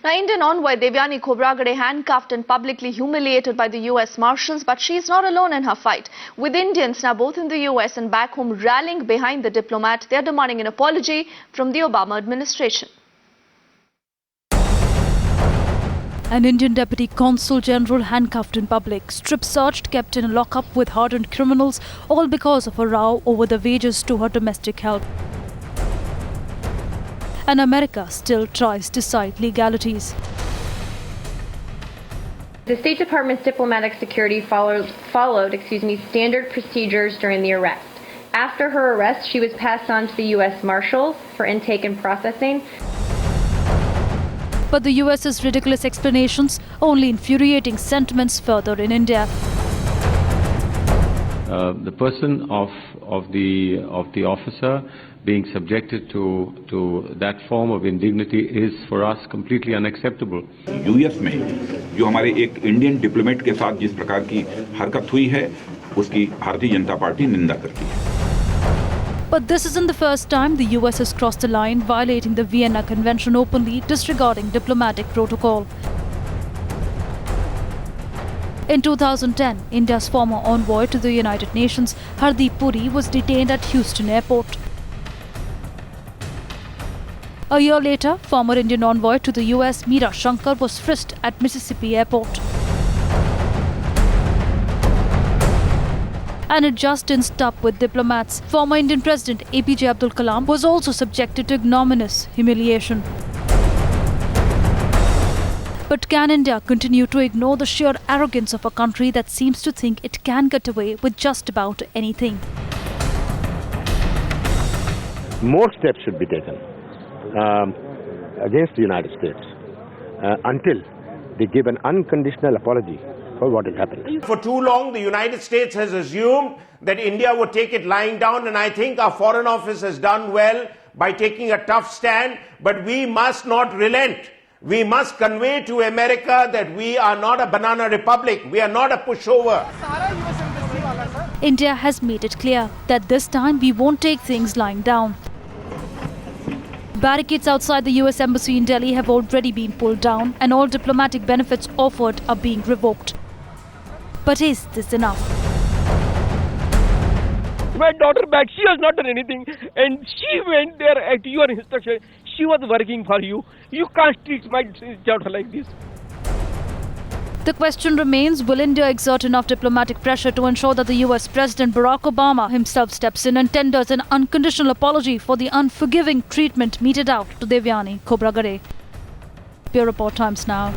Now, Indian envoy Devyani Khobragade handcuffed and publicly humiliated by the US Marshals, but she is not alone in her fight. With Indians now both in the US and back home rallying behind the diplomat, they are demanding an apology from the Obama administration. An Indian Deputy Consul General handcuffed in public, strip-searched, kept in a lockup with hardened criminals, all because of a row over the wages to her domestic help. And America still tries to cite legalities. The State Department's diplomatic security followed standard procedures during the arrest. After her arrest, she was passed on to the U.S. Marshals for intake and processing. But the US's ridiculous explanations only infuriating sentiments further in India. The person of the officer being subjected to that form of indignity is for us completely unacceptable. US में जो हमारे एक Indian diplomat के साथ जिस प्रकार की हरकत हुई है उसकी भारतीय जनता पार्टी निंदा करती है. But this isn't the first time the US has crossed the line, violating the Vienna Convention openly, disregarding diplomatic protocol. In 2010, India's former envoy to the United Nations, Hardeep Puri, was detained at Houston Airport. A year later, former Indian envoy to the US, Meera Shankar, was frisked at Mississippi Airport. And it just didn't stop with diplomats. Former Indian President APJ Abdul Kalam was also subjected to ignominious humiliation. But can India continue to ignore the sheer arrogance of a country that seems to think it can get away with just about anything? More steps should be taken against the United States until they give an unconditional apology for what has happened. For too long, the United States has assumed that India would take it lying down, and I think our Foreign Office has done well by taking a tough stand, but we must not relent. We must convey to America that we are not a banana republic. We are not a pushover. India has made it clear that this time we won't take things lying down. Barricades outside the US Embassy in Delhi have already been pulled down, and all diplomatic benefits offered are being revoked. But is this enough? My daughter back, she has not done anything, and she went there at your instruction. She was working for you. You can't treat my daughter like this. The question remains, will India exert enough diplomatic pressure to ensure that the US President Barack Obama himself steps in and tenders an unconditional apology for the unforgiving treatment meted out to Devyani Khobragade? Bureau Report, Times Now.